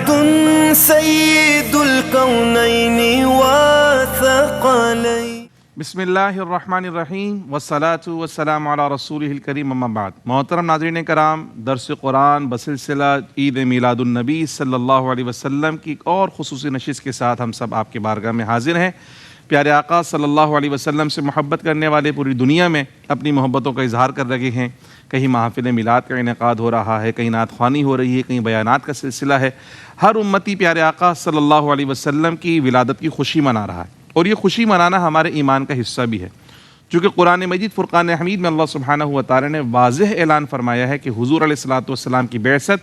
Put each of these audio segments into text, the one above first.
سید الکونین والثقلین۔ بسم اللہ الرحمن الرحیم والصلاة والسلام علی رسولہ الکریم، اما بعد۔ محترم ناظرین کرام، درس قرآن بسلسلہ عید میلاد النبی صلی اللہ علیہ وسلم کی ایک اور خصوصی نشست کے ساتھ ہم سب آپ کے بارگاہ میں حاضر ہیں۔ پیارے آقا صلی اللہ علیہ وسلم سے محبت کرنے والے پوری دنیا میں اپنی محبتوں کا اظہار کر رہے ہیں۔ کہیں محافل میلاد کا انعقاد ہو رہا ہے، کہیں نعت خوانی ہو رہی ہے، کہیں بیانات کا سلسلہ ہے۔ ہر امتی پیارے آقا صلی اللہ علیہ وسلم کی ولادت کی خوشی منا رہا ہے، اور یہ خوشی منانا ہمارے ایمان کا حصہ بھی ہے، چونکہ قرآن مجید فرقان حمید میں اللہ سبحانہ و تعالی نے واضح اعلان فرمایا ہے کہ حضور علیہ الصلوۃ والسلام کی بعثت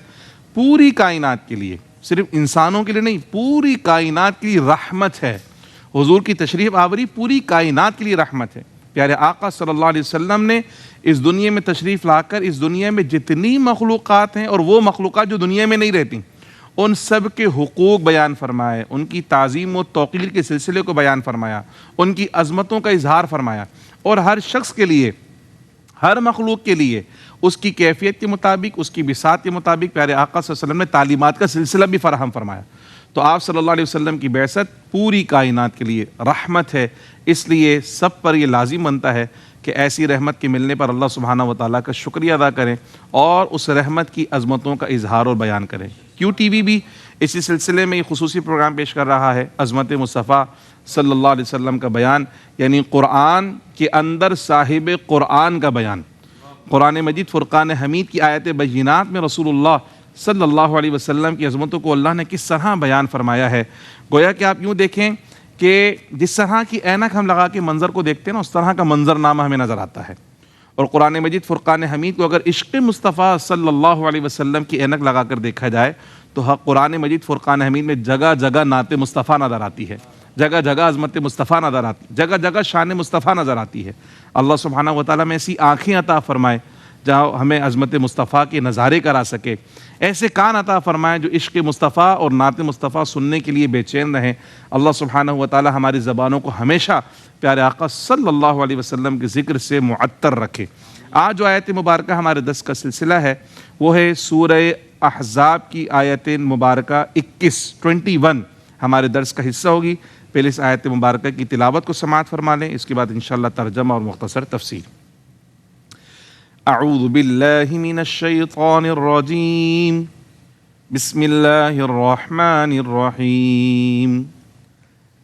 پوری کائنات کے لیے، صرف انسانوں کے لیے نہیں، پوری کائنات کے لیے رحمت ہے۔ حضور کی تشریف آوری پوری کائنات کے لیے رحمت ہے۔ پیارے آقا صلی اللہ علیہ وسلم نے اس دنیا میں تشریف لا کر اس دنیا میں جتنی مخلوقات ہیں اور وہ مخلوقات جو دنیا میں نہیں رہتی، ان سب کے حقوق بیان فرمائے، ان کی تعظیم و توقیر کے سلسلے کو بیان فرمایا، ان کی عظمتوں کا اظہار فرمایا، اور ہر شخص کے لیے، ہر مخلوق کے لیے اس کی کیفیت کے مطابق، اس کی بساط کے مطابق پیارے آقا صلی اللہ علیہ وسلم نے تعلیمات کا سلسلہ بھی فراہم فرمایا۔ تو آپ صلی اللہ علیہ وسلم کی بعثت پوری کائنات کے لیے رحمت ہے، اس لیے سب پر یہ لازم بنتا ہے کہ ایسی رحمت کے ملنے پر اللہ سبحانہ و تعالیٰ کا شکریہ ادا کریں اور اس رحمت کی عظمتوں کا اظہار اور بیان کریں۔ کیو ٹی وی بھی اسی سلسلے میں یہ خصوصی پروگرام پیش کر رہا ہے، عظمت مصطفیٰ صلی اللہ علیہ وسلم کا بیان، یعنی قرآن کے اندر صاحب قرآن کا بیان۔ قرآن مجید فرقان حمید کی آیت بینات میں رسول اللہ صلی اللہ علیہ وسلم کی عظمتوں کو اللہ نے کس طرح بیان فرمایا ہے۔ گویا کہ آپ یوں دیکھیں کہ جس طرح کی اینک ہم لگا کے منظر کو دیکھتے ہیں نا، اس طرح کا منظر نامہ ہمیں نظر آتا ہے، اور قرآن مجید فرقان حمید کو اگر عشق مصطفیٰ صلی اللہ علیہ وسلم کی اینک لگا کر دیکھا جائے تو قرآن مجید فرقان حمید میں جگہ جگہ نعت مصطفیٰ نظر آتی ہے، جگہ جگہ عظمت مصطفیٰ نظر آتی ہے، جگہ جگہ شان مصطفیٰ نظر آتی ہے۔ اللہ سبحانہ و تعالیٰ میں ایسی آنکھیں عطا فرمائے جہاں ہمیں عظمت مصطفیٰ کے نظارے کرا سکے، ایسے کان عطا فرمائے جو عشق مصطفیٰ اور نعت مصطفیٰ سننے کے لیے بے چین رہیں۔ اللہ سبحانہ و تعالی ہماری زبانوں کو ہمیشہ پیارے آقا صلی اللہ علیہ وسلم کے ذکر سے معطر رکھے۔ آج جو آیت مبارکہ ہمارے درس کا سلسلہ ہے وہ ہے سورہ احزاب کی آیت مبارکہ 21 ہمارے درس کا حصہ ہوگی۔ پہلے اس آیت مبارکہ کی تلاوت کو سماعت فرما لیں، اس کے بعد انشاءاللہ ترجمہ اور مختصر تفسیر۔ اعوذ باللہ من الشیطان الرجیم، بسم اللہ الرحمن الرحیم۔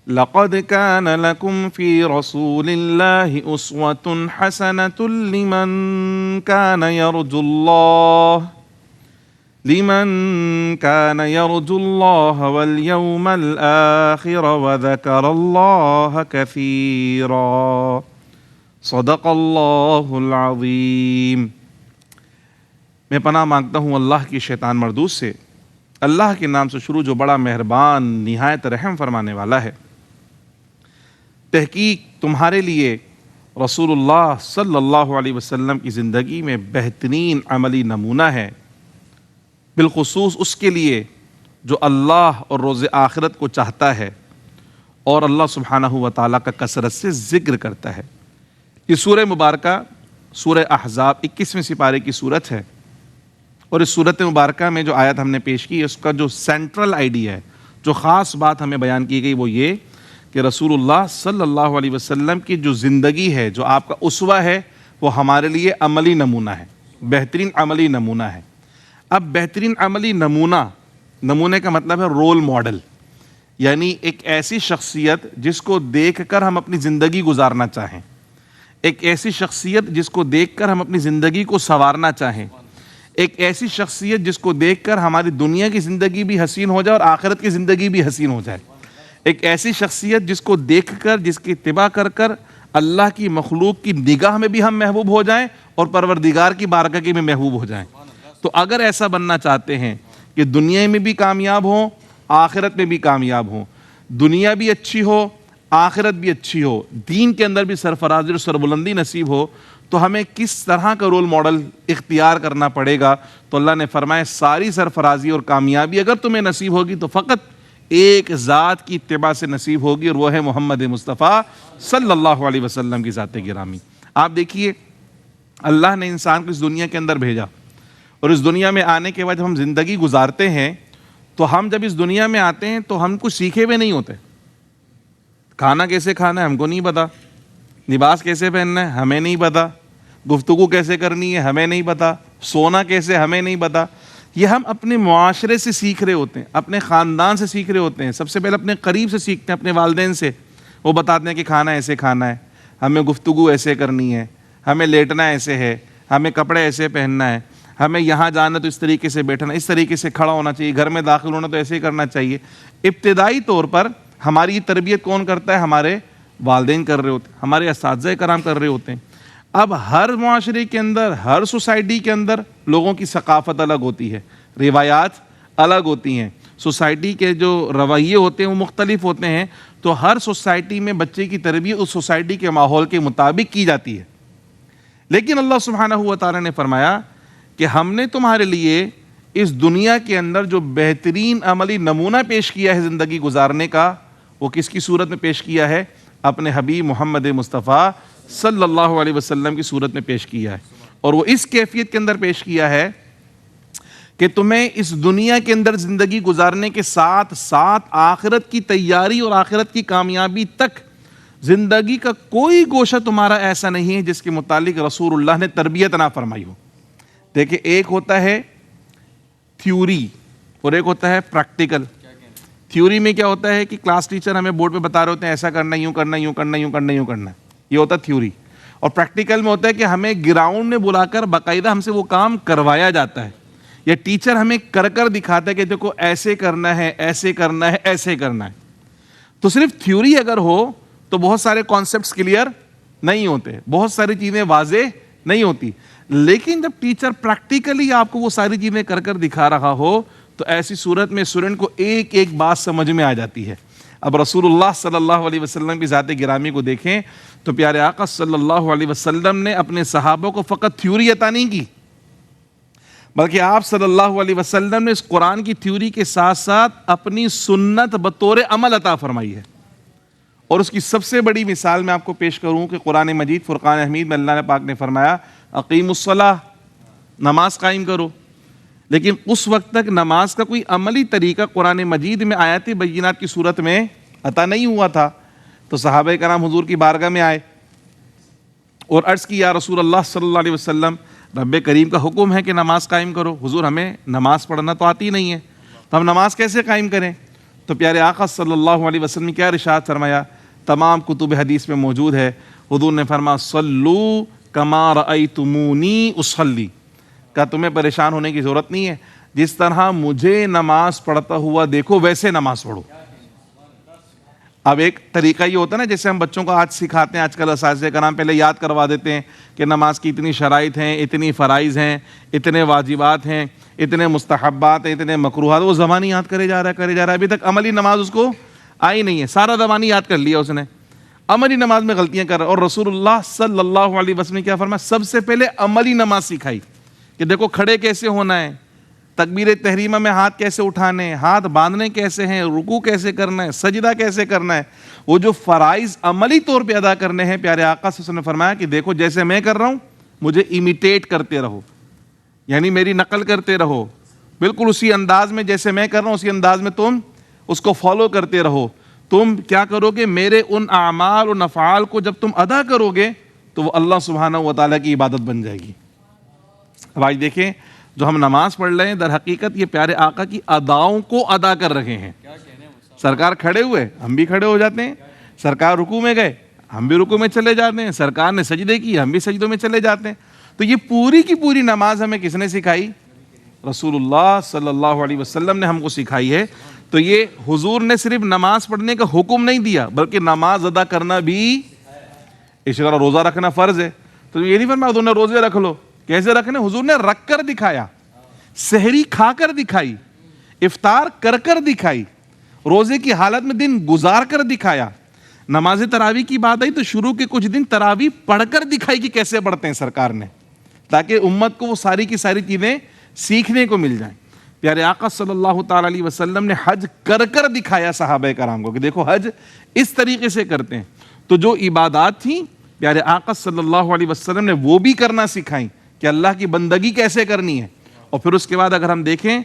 لقد كان لكم في رسول الله أسوة حسنة لمن كان يرجو الله واليوم الآخر وذكر الله كثيرا، صدق اللہ العظیم۔ میں پناہ مانگتا ہوں اللہ کی شیطان مردود سے، اللہ کے نام سے شروع جو بڑا مہربان نہایت رحم فرمانے والا ہے۔ تحقیق تمہارے لیے رسول اللہ صلی اللہ علیہ وسلم کی زندگی میں بہترین عملی نمونہ ہے، بالخصوص اس کے لیے جو اللہ اور روز آخرت کو چاہتا ہے اور اللہ سبحانہ و تعالیٰ کا کثرت سے ذکر کرتا ہے۔ یہ سورہ مبارکہ سورہ احزاب 21ویں سپارے کی صورت ہے، اور اس صورت مبارکہ میں جو آیت ہم نے پیش کی اس کا جو سینٹرل آئیڈیا ہے، جو خاص بات ہمیں بیان کی گئی وہ یہ کہ رسول اللہ صلی اللہ علیہ وسلم کی جو زندگی ہے، جو آپ کا اسوہ ہے، وہ ہمارے لیے عملی نمونہ ہے، بہترین عملی نمونہ ہے۔ اب بہترین عملی نمونے کا مطلب ہے رول ماڈل، یعنی ایک ایسی شخصیت جس کو دیکھ کر ہم اپنی زندگی گزارنا چاہیں، ایک ایسی شخصیت جس کو دیکھ کر ہم اپنی زندگی کو سنوارنا چاہیں، ایک ایسی شخصیت جس کو دیکھ کر ہماری دنیا کی زندگی بھی حسین ہو جائے اور آخرت کی زندگی بھی حسین ہو جائے، ایک ایسی شخصیت جس کو دیکھ کر، جس کی اتباع کر کر اللہ کی مخلوق کی نگاہ میں بھی ہم محبوب ہو جائیں اور پروردگار کی بارگاہ کی میں محبوب ہو جائیں۔ تو اگر ایسا بننا چاہتے ہیں کہ دنیا میں بھی کامیاب ہوں، آخرت میں بھی کامیاب ہوں، دنیا بھی اچھی ہو، آخرت بھی اچھی ہو، دین کے اندر بھی سرفرازی اور سربلندی نصیب ہو، تو ہمیں کس طرح کا رول ماڈل اختیار کرنا پڑے گا؟ تو اللہ نے فرمایا ساری سرفرازی اور کامیابی اگر تمہیں نصیب ہوگی تو فقط ایک ذات کی اتباع سے نصیب ہوگی، اور وہ ہے محمد مصطفیٰ صلی اللہ علیہ وسلم کی ذات گرامی۔ آپ دیکھیے، اللہ نے انسان کو اس دنیا کے اندر بھیجا، اور اس دنیا میں آنے کے بعد جب ہم زندگی گزارتے ہیں تو ہم جب اس دنیا میں آتے ہیں تو ہم کچھ سیکھے ہوئے نہیں ہوتے. کھانا کیسے کھانا ہے ہم کو نہیں پتا, لباس کیسے پہننا ہے ہمیں نہیں پتا, گفتگو کیسے کرنی ہے ہمیں نہیں پتا, سونا کیسے ہمیں نہیں پتا. یہ ہم اپنے معاشرے سے سیکھ رہے ہوتے ہیں, اپنے خاندان سے سیکھ رہے ہوتے ہیں. سب سے پہلے اپنے قریب سے سیکھتے ہیں, اپنے والدین سے. وہ بتاتے ہیں کہ کھانا ایسے کھانا ہے, ہمیں گفتگو ایسے کرنی ہے, ہمیں لیٹنا ایسے ہے, ہمیں کپڑے ایسے پہننا ہے, ہمیں یہاں جانا تو اس طریقے سے بیٹھنا, اس طریقے سے کھڑا ہونا چاہیے, گھر میں داخل ہونا تو ایسے ہی کرنا چاہیے. ابتدائی طور پر ہماری تربیت کون کرتا ہے؟ ہمارے والدین کر رہے ہوتے ہیں, ہمارے اساتذہ کرام کر رہے ہوتے ہیں. اب ہر معاشرے کے اندر, ہر سوسائٹی کے اندر لوگوں کی ثقافت الگ ہوتی ہے, روایات الگ ہوتی ہیں, سوسائٹی کے جو رویے ہوتے ہیں وہ مختلف ہوتے ہیں. تو ہر سوسائٹی میں بچے کی تربیت اس سوسائٹی کے ماحول کے مطابق کی جاتی ہے. لیکن اللہ سبحانہ و تعالی نے فرمایا کہ ہم نے تمہارے لیے اس دنیا کے اندر جو بہترین عملی نمونہ پیش کیا ہے زندگی گزارنے کا, وہ کس کی صورت میں پیش کیا ہے؟ اپنے حبیب محمد مصطفیٰ صلی اللہ علیہ وسلم کی صورت میں پیش کیا ہے. اور وہ اس کیفیت کے اندر پیش کیا ہے کہ تمہیں اس دنیا کے اندر زندگی گزارنے کے ساتھ ساتھ آخرت کی تیاری اور آخرت کی کامیابی تک زندگی کا کوئی گوشہ تمہارا ایسا نہیں ہے جس کے متعلق رسول اللہ نے تربیت نہ فرمائی ہو. دیکھیں, ایک ہوتا ہے تھیوری اور ایک ہوتا ہے پریکٹیکل. تھیوری میں کیا ہوتا ہے کہ کلاس ٹیچر ہمیں بورڈ پہ بتا رہے ہوتے ہیں ایسا کرنا, یوں کرنا, یوں کرنا, یوں کرنا, یوں کرنا, یہ ہوتا ہے تھیوری. اور پریکٹیکل میں ہوتا ہے کہ ہمیں گراؤنڈ میں بلا کر باقاعدہ ہم سے وہ کام کروایا جاتا ہے, یا ٹیچر ہمیں کر کر دکھاتا ہے کہ دیکھو ایسے کرنا ہے, ایسے کرنا ہے, ایسے کرنا ہے. تو صرف تھیوری اگر ہو تو بہت سارے کانسیپٹس کلیئر نہیں ہوتے, بہت ساری چیزیں واضح نہیں ہوتی. لیکن جب ٹیچر پریکٹیکلی آپ کو وہ ساری چیزیں کر کر دکھا رہا ہو تو ایسی صورت میں اسٹوڈنٹ کو ایک ایک بات سمجھ میں آ جاتی ہے. اب رسول اللہ صلی اللہ علیہ وسلم کی ذات گرامی کو دیکھیں تو پیارے آقا صلی اللہ علیہ وسلم نے اپنے صحابہ کو فقط تھیوری عطا نہیں کی, بلکہ آپ صلی اللہ علیہ وسلم نے اس قرآن کی تھیوری کے ساتھ ساتھ اپنی سنت بطور عمل عطا فرمائی ہے. اور اس کی سب سے بڑی مثال میں آپ کو پیش کروں کہ قرآن مجید فرقان حمید میں اللہ پاک نے فرمایا اقیم الصلاۃ, نماز قائم کرو. لیکن اس وقت تک نماز کا کوئی عملی طریقہ قرآن مجید میں آیات بینات کی صورت میں عطا نہیں ہوا تھا. تو صحابہ کرام حضور کی بارگاہ میں آئے اور عرض کی یا رسول اللہ صلی اللہ علیہ وسلم, رب کریم کا حکم ہے کہ نماز قائم کرو. حضور ہمیں نماز پڑھنا تو آتی نہیں ہے, تو ہم نماز کیسے قائم کریں؟ تو پیارے آقا صلی اللہ علیہ وسلم نے کیا ارشاد فرمایا؟ تمام کتب حدیث میں موجود ہے. حضور نے فرمایا صلو کما رأیتمونی اصلی, کہ تمہیں پریشان ہونے کی ضرورت نہیں ہے, جس طرح مجھے نماز پڑھتا ہوا دیکھو ویسے نماز پڑھو. اب ایک طریقہ یہ ہوتا ہے نا, جیسے ہم بچوں کو آج سکھاتے ہیں, آج کل اساتذہ کرام پہلے یاد کروا دیتے ہیں کہ نماز کی اتنی شرائط ہیں, اتنی فرائض ہیں, اتنے واجبات ہیں, اتنے مستحبات ہیں, اتنے مکروہات. وہ زبانی یاد کرے جا رہا ہے, ابھی تک عملی نماز اس کو آئی نہیں ہے. سارا زبانی یاد کر لیا اس نے, عملی نماز میں غلطیاں کر رہا ہے. اور رسول اللہ صلی اللہ علیہ وسلم نے کیا فرمایا؟ سب سے پہلے عملی نماز سکھائی کہ دیکھو کھڑے کیسے ہونا ہے, تکبیر تحریمہ میں ہاتھ کیسے اٹھانے ہیں, ہاتھ باندھنے کیسے ہیں, رکوع کیسے کرنا ہے, سجدہ کیسے کرنا ہے. وہ جو فرائض عملی طور پہ ادا کرنے ہیں, پیارے آقا صلی اللہ علیہ وسلم نے فرمایا کہ دیکھو جیسے میں کر رہا ہوں مجھے امیٹیٹ کرتے رہو, یعنی میری نقل کرتے رہو, بالکل اسی انداز میں جیسے میں کر رہا ہوں اسی انداز میں تم اس کو فالو کرتے رہو. تم کیا کرو گے؟ میرے ان اعمال و افعال کو جب تم ادا کرو گے تو وہ اللہ سبحانہ و تعالیٰ کی عبادت بن جائے گی. اب آج دیکھیں, جو ہم نماز پڑھ رہے ہیں در حقیقت یہ پیارے آقا کی اداؤں کو ادا کر رہے ہیں. سرکار کھڑے ہوئے ہم بھی کھڑے ہو جاتے ہیں, سرکار رکوع میں گئے ہم بھی رکوع میں چلے جاتے ہیں, سرکار نے سجدے کی ہم بھی سجدوں میں چلے جاتے ہیں. تو یہ پوری کی پوری نماز ہمیں کس نے سکھائی؟ رسول اللہ صلی اللہ علیہ وسلم نے ہم کو سکھائی ہے. تو یہ حضور نے صرف نماز پڑھنے کا حکم نہیں دیا بلکہ نماز ادا کرنا بھی, اس طرح روزہ رکھنا فرض ہے. تو یہ نہیں فرمایا حضور نے روزے رکھ لو, کیسے رکھنے؟ حضور نے رکھ کر دکھایا, سحری کھا کر دکھائی, افطار کر کر دکھائی, روزے کی حالت میں دن گزار کر دکھایا. نماز تراویح کی بات آئی تو شروع کے کچھ دن تراویح پڑھ کر دکھائی کہ کیسے پڑھتے ہیں سرکار نے, تاکہ امت کو وہ ساری کی ساری چیزیں سیکھنے کو مل جائیں. پیارے آقا صلی اللہ تعالی علیہ وسلم نے حج کر کر دکھایا صحابہ کرام کو کہ دیکھو حج اس طریقے سے کرتے ہیں. تو جو عبادات تھیں پیارے آقا صلی اللہ علیہ وسلم نے وہ بھی کرنا سکھائیں کہ اللہ کی بندگی کیسے کرنی ہے. اور پھر اس کے بعد اگر ہم دیکھیں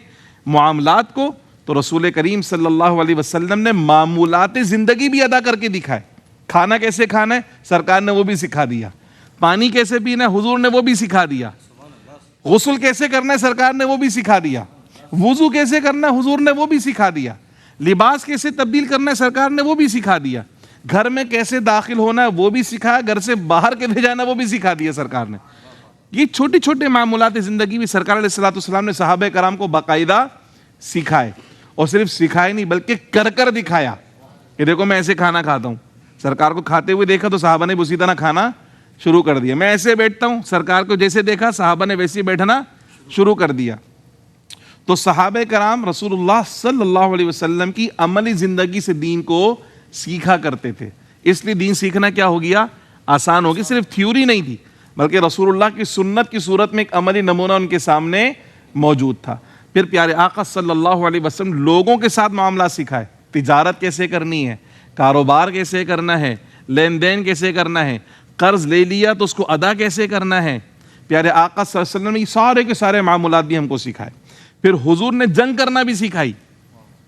معاملات کو تو رسول کریم صلی اللہ علیہ وسلم نے معمولات زندگی بھی ادا کر کے دکھائے. کھانا کیسے کھانا ہے سرکار نے وہ بھی سکھا دیا, پانی کیسے پینا ہے حضور نے وہ بھی سکھا دیا, غسل کیسے کرنا ہے سرکار نے وہ بھی سکھا دیا, وضو کیسے کرنا ہے حضور نے وہ بھی سکھا دیا, لباس کیسے تبدیل کرنا ہے سرکار نے وہ بھی سکھا دیا, گھر میں کیسے داخل ہونا ہے وہ بھی سکھایا, گھر سے باہر کے لے جانا وہ بھی سکھا دیا سرکار نے. یہ چھوٹی چھوٹے معمولات زندگی بھی سرکار علیہ الصلوۃ والسلام نے صحابہ کرام کو باقاعدہ سکھائے, اور صرف سکھائے نہیں بلکہ کر کر دکھایا کہ دیکھو میں ایسے کھانا کھاتا ہوں. سرکار کو کھاتے ہوئے دیکھا تو صحابہ نے بھی اسی طرح کھانا شروع کر دیا. میں ایسے بیٹھتا ہوں, سرکار کو جیسے دیکھا صحابہ نے ویسے بیٹھنا شروع کر دیا. تو صحابہ کرام رسول اللہ صلی اللہ علیہ وسلم کی عملی زندگی سے دین کو سیکھا کرتے تھے, اس لیے دین سیکھنا کیا ہو گیا, آسان ہو گیا. صرف تھیوری نہیں تھی بلکہ رسول اللہ کی سنت کی صورت میں ایک عملی نمونہ ان کے سامنے موجود تھا. پھر پیارے آقا صلی اللہ علیہ وسلم لوگوں کے ساتھ معاملات سکھائے, تجارت کیسے کرنی ہے, کاروبار کیسے کرنا ہے, لین دین کیسے کرنا ہے, قرض لے لیا تو اس کو ادا کیسے کرنا ہے. پیارے آقا صلی اللہ علیہ وسلم نے سارے کے سارے معاملات بھی ہم کو سکھائے. پھر حضور نے جنگ کرنا بھی سکھائی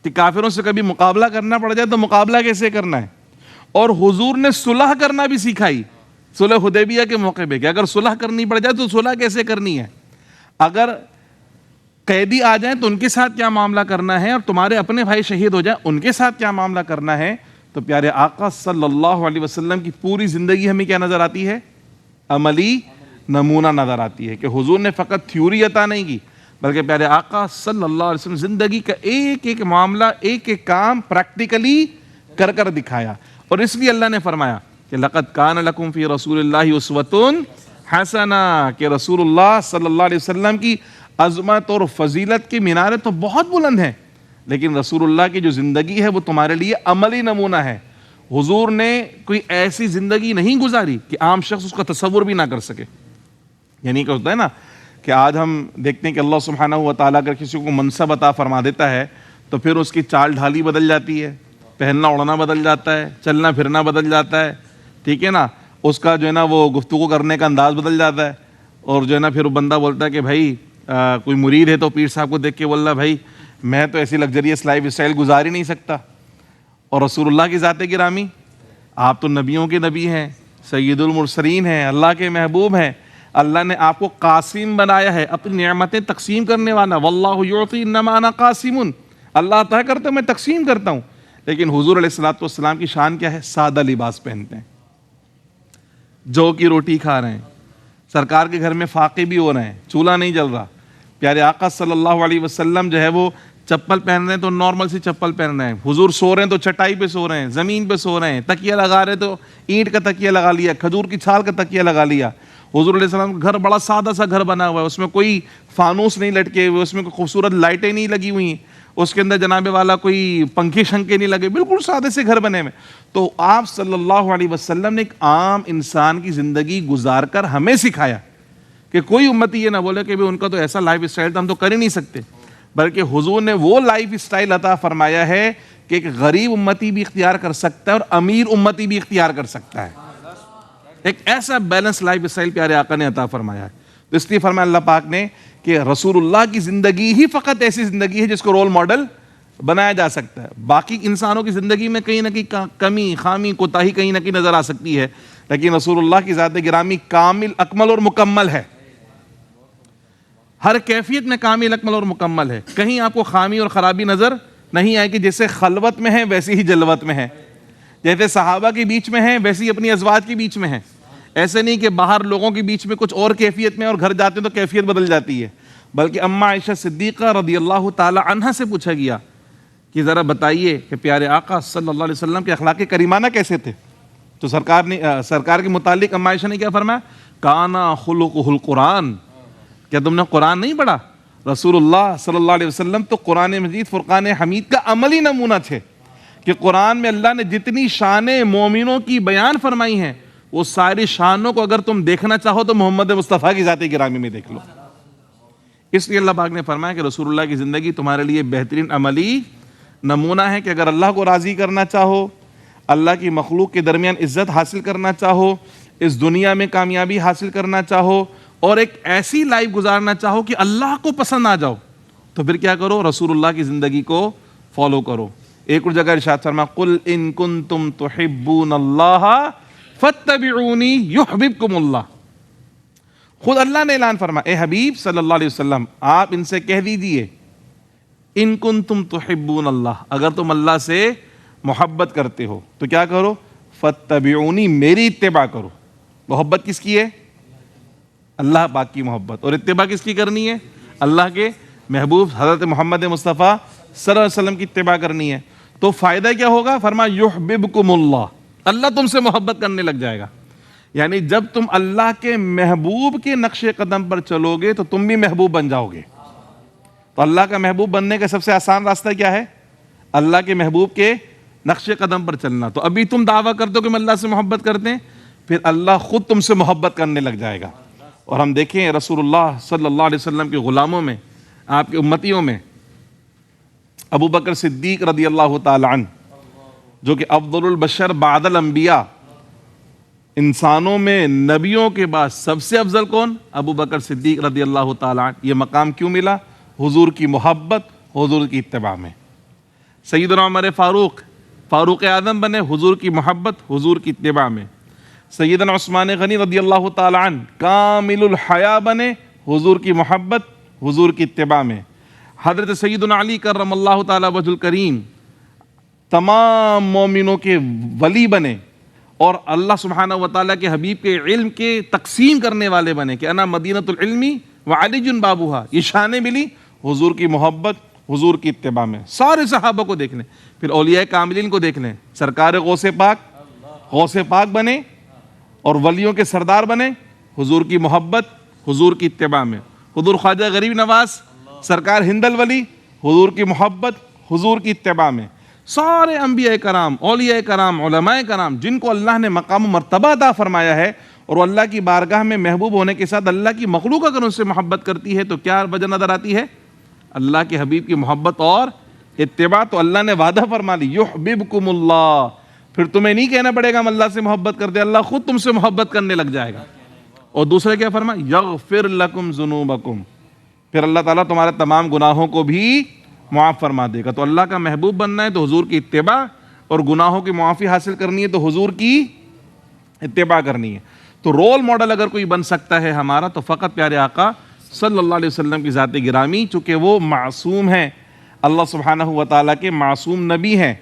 کہ کافروں سے کبھی مقابلہ کرنا پڑ جائے تو مقابلہ کیسے کرنا ہے, اور حضور نے صلح کرنا بھی سکھائی صلح حدیبیہ کے موقع پہ کہ اگر صلح کرنی پڑ جائے تو صلح کیسے کرنی ہے, اگر قیدی آ جائیں تو ان کے ساتھ کیا معاملہ کرنا ہے, اور تمہارے اپنے بھائی شہید ہو جائیں ان کے ساتھ کیا معاملہ کرنا ہے. تو پیارے آقا صلی اللہ علیہ وسلم کی پوری زندگی ہمیں کیا نظر آتی ہے, عملی نمونہ نظر آتی ہے کہ حضور نے فقط تھیوری عطا نہیں کی بلکہ پیارے آقا صلی اللہ علیہ وسلم زندگی کا ایک ایک معاملہ ایک ایک کام پریکٹیکلی کر کر دکھایا. اور اس لیے اللہ نے فرمایا کہ لقد کان لکم فی رسول اللہ اسوۃ حسنہ, کہ رسول اللہ صلی اللہ علیہ وسلم کی عظمت اور فضیلت کی میناریں تو بہت بلند ہیں, لیکن رسول اللہ کی جو زندگی ہے وہ تمہارے لیے عملی نمونہ ہے. حضور نے کوئی ایسی زندگی نہیں گزاری کہ عام شخص اس کا تصور بھی نہ کر سکے. یعنی کہ ہوتا ہے نا کہ آج ہم دیکھتے ہیں کہ اللہ سبحانہ و تعالیٰ اگر کسی کو منصب عطا فرما دیتا ہے تو پھر اس کی چال ڈھالی بدل جاتی ہے, پہننا اوڑھنا بدل جاتا ہے, چلنا پھرنا بدل جاتا ہے, ٹھیک ہے نا, اس کا جو ہے نا وہ گفتگو کرنے کا انداز بدل جاتا ہے. اور جو ہے نا پھر وہ بندہ بولتا ہے کہ بھائی کوئی مرید ہے تو پیر صاحب کو دیکھ کے بول رہا بھائی میں تو ایسی لگزریس لائف اسٹائل گزار ہی نہیں سکتا. اور رسول اللہ کی ذات گرامی, آپ تو نبیوں کے نبی ہیں, سید المرسلین ہیں, اللہ کے محبوب ہیں, اللہ نے آپ کو قاسم بنایا ہے, اپنی نعمتیں تقسیم کرنے والا. واللہ یعطی انما انا قاسم, اللہ عطا کرتا میں تقسیم کرتا ہوں. لیکن حضور علیہ الصلوۃ والسلام کی شان کیا ہے, سادہ لباس پہنتے ہیں, جو کی روٹی کھا رہے ہیں, سرکار کے گھر میں فاقے بھی ہو رہے ہیں, چولہا نہیں جل رہا. پیارے آقا صلی اللہ علیہ وسلم جو ہے وہ چپل پہن رہے ہیں تو نارمل سی چپل پہن رہے ہیں, حضور سو رہے ہیں تو چٹائی پہ سو رہے ہیں, زمین پہ سو رہے ہیں, تکیہ لگا رہے تو اینٹ کا تکیہ لگا لیا, کھجور کی چھال کا تکیہ لگا لیا. حضور علیہ السلام کا گھر بڑا سادہ سا گھر بنا ہوا ہے, اس میں کوئی فانوس نہیں لٹکے ہوئے, اس میں کوئی خوبصورت لائٹیں نہیں لگی ہوئی ہیں, اس کے اندر جناب والا کوئی پنکھے شنکے نہیں لگے, بالکل سادے سے گھر بنے ہوئے. تو آپ صلی اللہ علیہ وسلم نے ایک عام انسان کی زندگی گزار کر ہمیں سکھایا کہ کوئی امتی یہ نہ بولے کہ ان کا تو ایسا لائف اسٹائل تھا ہم تو کر ہی نہیں سکتے, بلکہ حضور نے وہ لائف اسٹائل عطا فرمایا ہے کہ ایک غریب امتی بھی اختیار کر سکتا ہے اور امیر امتی بھی اختیار کر سکتا ہے. ایک ایسا بیلنس لائف اسٹائل پیارے آقا نے عطا فرمایا ہے. تو اس لیے فرمایا اللہ پاک نے کہ رسول اللہ کی زندگی ہی فقط ایسی زندگی ہے جس کو رول ماڈل بنایا جا سکتا ہے. باقی انسانوں کی زندگی میں کہیں نہ کہیں کمی خامی کوتاہی کہیں نہ کہیں نظر آ سکتی ہے, لیکن رسول اللہ کی ذات گرامی کامل اکمل اور مکمل ہے, ہر کیفیت میں کامل اکمل اور مکمل ہے. کہیں آپ کو خامی اور خرابی نظر نہیں آئے کہ جیسے خلوت میں ہے ویسے ہی جلوت میں ہے, جیسے صحابہ کے بیچ میں ہیں ویسے ہی اپنی ازواج کے بیچ میں ہیں. ایسے نہیں کہ باہر لوگوں کے بیچ میں کچھ اور کیفیت میں اور گھر جاتے ہیں تو کیفیت بدل جاتی ہے. بلکہ اماں عائشہ صدیقہ رضی اللہ تعالی عنہا سے پوچھا گیا کہ ذرا بتائیے کہ پیارے آقا صلی اللہ علیہ وسلم کے اخلاق کریمانہ کیسے تھے. تو سرکار کے متعلق اماں عائشہ نے کیا فرمایا, کانا خلقہ القرآن, کیا تم نے قرآن نہیں پڑھا؟ رسول اللہ صلی اللہ علیہ وسلم تو قرآن مجید فرقان حمید کا عملی نمونہ تھے کہ قرآن میں اللہ نے جتنی شانیں مومنوں کی بیان فرمائی ہیں وہ ساری شانوں کو اگر تم دیکھنا چاہو تو محمد مصطفیٰ کی ذات گرامی میں دیکھ لو. اس لیے اللہ پاک نے فرمایا کہ رسول اللہ کی زندگی تمہارے لیے بہترین عملی نمونہ ہے کہ اگر اللہ کو راضی کرنا چاہو, اللہ کی مخلوق کے درمیان عزت حاصل کرنا چاہو, اس دنیا میں کامیابی حاصل کرنا چاہو اور ایک ایسی لائف گزارنا چاہو کہ اللہ کو پسند آ جاؤ, تو پھر کیا کرو, رسول اللہ کی زندگی کو فالو کرو. ایک اور جگہ ارشاد فرمایا قل ان کنتم تحبون اللہ فاتبعونی یحببکم اللہ. خود اللہ نے اعلان فرمایا اے حبیب صلی اللہ علیہ وسلم آپ ان سے کہہ دیجئے ان کنتم تحبون اللہ، اگر تم اللہ سے محبت کرتے ہو تو کیا کرو؟ فاتبعونی، میری اتباع کرو. محبت کس کی ہے؟ اللہ پاک کی محبت. اور اتباع کس کی کرنی ہے؟ اللہ کے محبوب حضرت محمد مصطفیٰ صلی اللہ علیہ وسلم کی اتباع کرنی ہے. تو فائدہ کیا ہوگا؟ فرمایا یحببکم اللہ، اللہ تم سے محبت کرنے لگ جائے گا. یعنی جب تم اللہ کے محبوب کے نقش قدم پر چلو گے تو تم بھی محبوب بن جاؤ گے. تو اللہ کا محبوب بننے کا سب سے آسان راستہ کیا ہے؟ اللہ کے محبوب کے نقش قدم پر چلنا. تو ابھی تم دعویٰ کرتے ہو کہ ہم اللہ سے محبت کرتے ہیں، پھر اللہ خود تم سے محبت کرنے لگ جائے گا. اور ہم دیکھیں رسول اللہ صلی اللہ علیہ وسلم کے غلاموں میں، آپ کے امتیوں میں ابو بکر صدیق رضی اللہ تعالی عنہ، جو کہ افضل البشر بعد الانبیاء، انسانوں میں نبیوں کے بعد سب سے افضل کون؟ ابو بکر صدیق رضی اللہ تعالی عنہ. یہ مقام کیوں ملا؟ حضور کی محبت، حضور کی اتباع میں. سیدنا عمر فاروق اعظم بنے حضور کی محبت، حضور کی اتباع میں. سیدنا عثمان غنی رضی اللہ تعالی عنہ کامل الحیا بنے حضور کی محبت، حضور کی اتباع میں. حضرت سیدنا علی کرم اللہ تعالی وجہ الکریم تمام مومنوں کے ولی بنے اور اللہ سبحانہ و تعالیٰ کے حبیب کے علم کے تقسیم کرنے والے بنے کہ انا مدینۃ العلم وعلی بابوہا. یہ شانیں ملی حضور کی محبت، حضور کی اتباع میں. سارے صحابہ کو دیکھ لیں، پھر اولیاء کاملین کو دیکھ لیں، سرکار غوث پاک بنے اور ولیوں کے سردار بنے حضور کی محبت، حضور کی اتباع میں. حضور خواجہ غریب نواز سرکار ہند الولی، حضور کی محبت، حضور کی اتباع میں. سارے انبیاء کرام، اولیاء کرام، علماء کرام جن کو اللہ نے مقام و مرتبہ عطا فرمایا ہے اور وہ اللہ کی بارگاہ میں محبوب ہونے کے ساتھ اللہ کی مخلوق اگر ان سے محبت کرتی ہے تو کیا وجہ نظر آتی ہے؟ اللہ کے حبیب کی محبت اور اتباع. تو اللہ نے وعدہ فرما لی یحببکم اللہ، پھر تمہیں نہیں کہنا پڑے گا ہم اللہ سے محبت کرتے، اللہ خود تم سے محبت کرنے لگ جائے گا. اور دوسرا کیا فرما؟ یغفر لکم ذنوبکم، پھر اللہ تعالیٰ تمہارے تمام گناہوں کو بھی معاف فرما دے گا. تو اللہ کا محبوب بننا ہے تو حضور کی اتباع، اور گناہوں کی معافی حاصل کرنی ہے تو حضور کی اتباع کرنی ہے. تو رول ماڈل اگر کوئی بن سکتا ہے ہمارا تو فقط پیارے آقا صلی اللہ علیہ وسلم کی ذات گرامی، چونکہ وہ معصوم ہیں، اللہ سبحانہ و تعالیٰ کے معصوم نبی ہیں